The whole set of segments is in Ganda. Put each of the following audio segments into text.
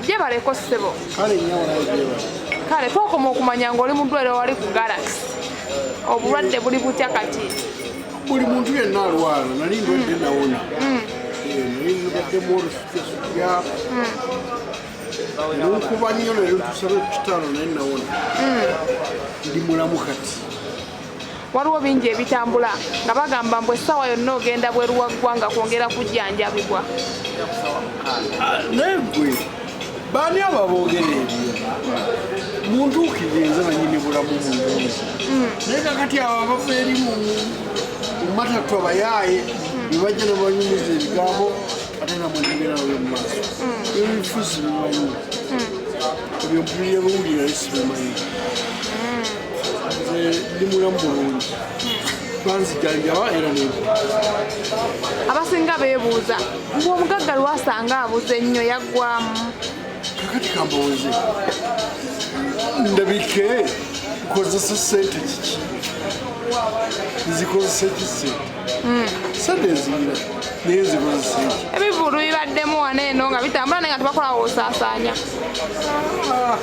Jebaleko ssebo. Kale nnyo walayo. Kale twakoma okumanya ng'oli mu ddwaliro wali ku Galaxy. Obulwadde buli butya kati? Buli muntu yenna alwala nali ndwadde nawona. Nali ndwaddemu olusukyasukya. Nonkuba nnyo naye ntusaba ekitaano naye nawona. Ndi mulamu kati. Waliwo bingi ebitambula nga bagamba mbu essaawa yonna ogenda bweru wa ggwanga kwongera kujjanjabibwa. Naye ggwe baani ababoogera ebyo? Muntuukirize banyini bulamu bulungi. Naye kakati abo abava eri mu matatu abayaaye ne bajja ne banyumiza ebigambo ate namwegera nawe mu maaso. Ebifuzi bimanyi. Ebyo mpulira bawulira naye sibimanyi. Ndi mulamu bulungi. Banzijanjaba era n'ebyo. Abasinga beebuuza mbu omugagga lwasanga abuze ennyo yaggwamu. Kakati kambuuze ndabike nkozesa ssente kiki? Nzikozesa ki ssente? Ssente nzirina naye nzikozesa ki? Ebivulu bibaddemu wano eno nga bitambula naye nga tebakola wosaasaanya.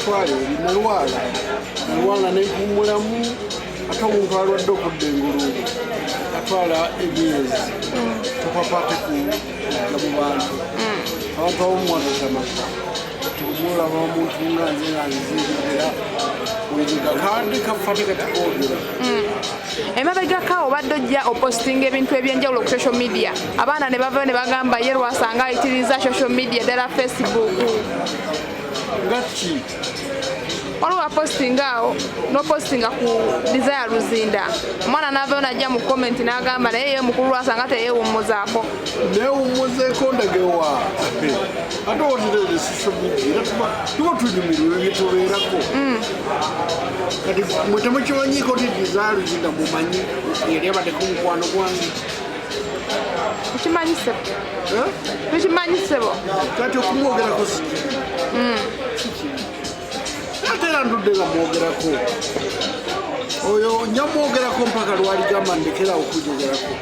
Twali eri nalwala nenkummulamu ate omuntu alwadde okudda engulube atwala emyezi topapate kugga mu bantu abantu abamu mwatatamaka mulaba omuntu nga nze nanzirira oyiga kandi kafate katikoogera. Emabegako obadde ojja opostinga ebintu ebyenjawulo ku social media abaana ne bavayo ne bagamba ye lwasanga ayitiriza social media ddala Facebook. Nga ki? Waliwo apostinga awo n'opostinga ku Desire Luzinda. Omwana n'avayo n'ajja mu comment n'agamba naye ye mukulu lwasanga teyeewummuzaako. Neewummuzeeko ndagewa ate otirere social media tuba tunyumirwa ebyetubeerako. Kati mwe temukimanyiiko ti Desire Luzinda mumanyi yali abaddeko mukwano gwange. Tukimanyi ssebo. Tukimanyi ssebo. Kati okumwogerako ate era ndudde nga mwogerako oyo nyamwogerako mpaka lwaligamba ndekerawo okunyogerako.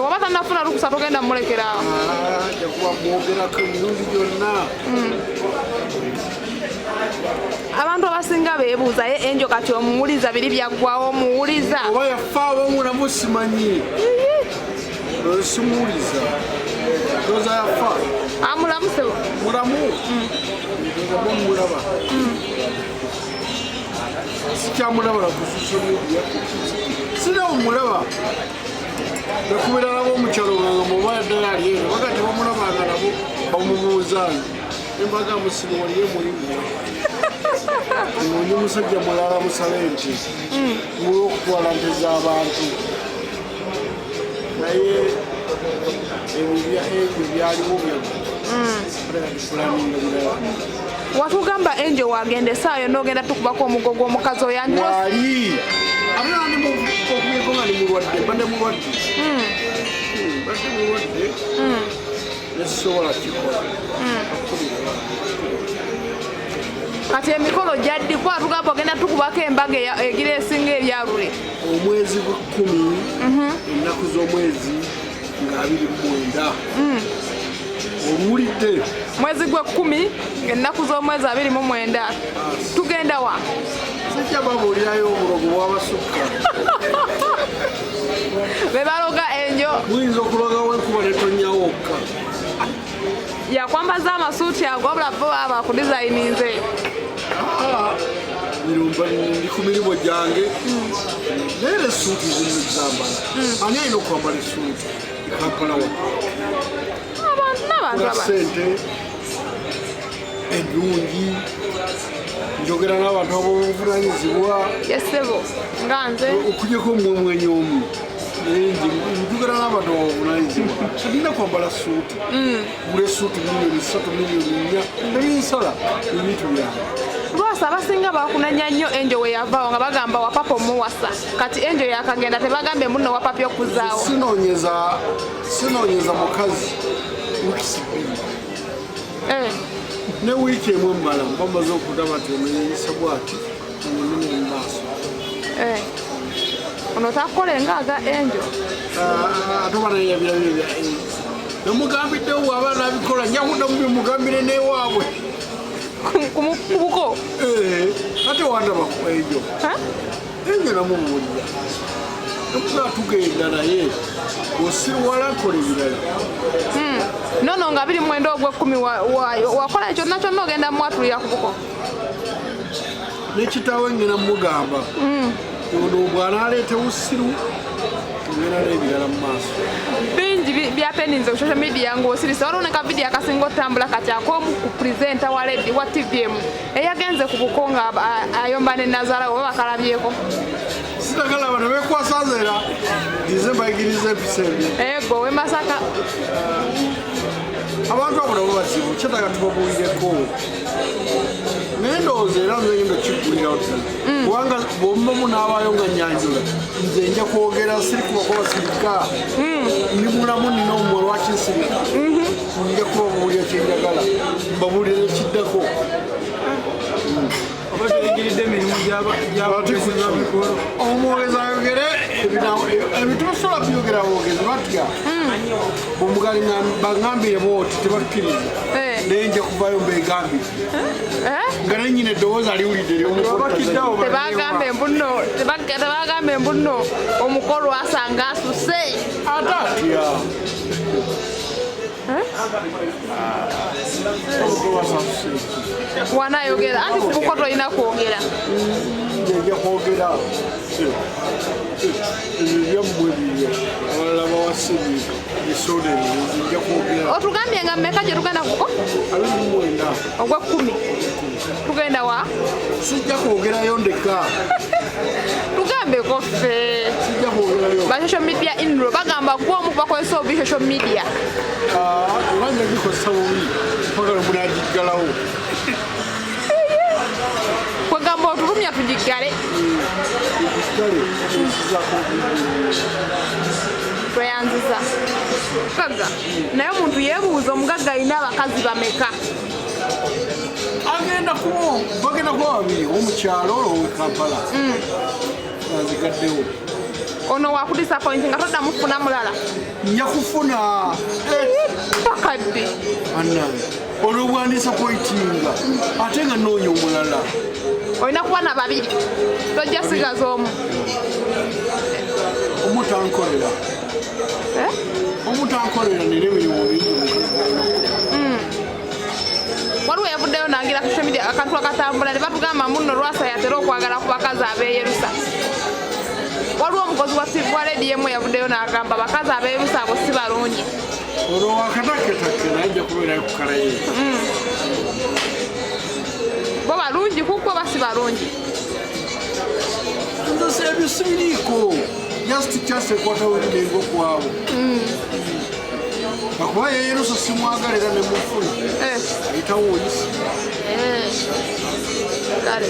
Waba tannafuna lukusa togenda mulekerawo. Jakuba mwogerako emirundi gyonna. Abantu abasinga beebuuza ye enjo kati omuwuliza biri byaggwawo omuwuliza. Oba yafa abomulamu simanyi. Simuwuliza. Ndoza yafa. Amulamu sebo. Mulamu. Mulaba. Sikyamulaba ku social media. Sina omulaba. Nakubira nabo omukyalo nga muba ddala ali eno wakati bamulabanga nabo bamubuuzanga embaga musimu waliye mulimu onye musajja mulala musale nti mulwokutwala nte z'abantu naye ebyo byaliwo byagulaninga birala. Watugamba Angel wagenda essaawa yonna ogenda tukubako omugo gw'omukazi oyanjira. Wali ate nandi okubiyeko nga ni mulwadde mbadde mulwadde. Mbadde mulwadde nesobola kikola. Kati emikolo gyaddikwa tugamba ogenda tukubako embaga egira esinga ebyalule. Omwezi gwa 10 ennaku z'omwezi nga 29. Owulidde? Mwezi gwa 10 ennaku z'omwezi 29. Tugenda wa? Sajja babuulirayo obulogo bw'abasukka. Be baloga Angel. Muyinza okulogawo enkuba netonyawokka. Yakwambaza amasuuti ago wabula bo baba ku designinze. Ndi ku mirimu gyange naye esuuti zizambala. Ani alina okwambala esuuti Kampala wa? N'abantu sente endungi njogera n'abantu ab'obuvunanyizibwa. Yesebo nga nze okugyeko omwemwenye omu njogera n'abantu ab'obuvunanyizibwa tulina kwambala suuti. Buli suuti milioni 3 milioni 4 nebinsala ebintu byange. Lwasa abasinga bakunanya nnyo Angel we yavaawo nga bagamba wapapa omuwasa. Kati Angel yakagenda tebagambe muno wapapa okuzaawo. Sinoonyeza mukazi wiiki 2. Ne wiiki emu emmala bamaze okudaba nti omenyeyisa bwati omumini mu maaso. Ono takolenga aga Angel. Ate oba naye yabirabyo bya namugambiddewo abaana abikola njakudda mubimugambire newaabwe kumuko ate wandaba ejo enyo namubuulira namugaa tugenda naye osirwala kola ebirala nono nga 29 ogw'ekumi wakola kyonna kyonna ogenda mwatulira ku buko nekitawe ngena mugamba ono bw'anaaleeta busiru ngena n'ebirala mu maaso bingi byapeninze ku social media ng'osirisa waliwo ne kavidiyo akasinga otambula kati ak'omu ku purezenta wa ledi wa tvm eyagenze ku buko nga ayomba ne nazaala oba bakalabyeko sitakalaba ne bekwasazeera nzize mbayigiriza ebisembi ego we Masaka abantu abo nabo bazibu kyetaaga tubabuulireko naye ndowooza era nze ngenda kiggulira kubanga bw'omumamu n'abaayo nga nyanjula nze nja kwogera siri kubakuba basirika ndi mulamu nina omumwe lwaki nsirika nja kubabuulira kyenjagala mbabuulira ekiddako omwogezi ayogere ebitusobola byogera abogezi batya omugali bagambire booti tebakkiriza naye nja kuvayo mbegambire nga nenyina eddoboozi aliwulidde tebagamba embuno omukolo asanga asuse ate atya wanayogera anti ku buko tolina kwogera nja kwogera ebyo byammwe bibyo abalala bawasibye ebisoda ebyo nja kwogera otugambye nga mmeka gye tugenda kuko 29 ogw'ekumi tugenda wa sijja kwogerayo ndeka tugambeko ffe sijja kwogerayo ba social media inro bagamba gwomu bakozesa obubi social media oba nja gikozesa bubi pagala munagiggalawo kwegamba otulumya tugiggale tweyanziza gaga naye omuntu yeebuuza omugagga alina abakazi bameka bagenda kuba babiri omukyalo owekampala azigaddewo ono wakudisappointi nga todda mufuna mulala nja kufuna pakadde annange olwo bwandisappointinga ate nga noonya omulala olina kuba na babiri tojja sigaza omu omutankolera omutankolera nera emirimu bingi waliwo yavuddeyo nangira social media akantu akatambula ne batugamba muno lwasa yatera okwagala ku bakazi ab'eyerusa waliwo omukozi wa ledi yemu yavuddeyo n'agamba abakazi ab'eyerusa abo si balungi olwo wakataketakke naye nja kubeerayo ku kalaye bo balungi kuko basi balungi nze ebyo sibiriiko just ekwatalulirenge okwabo akuba yeyerusa simwagalira ne mufuna ayitawo oyisi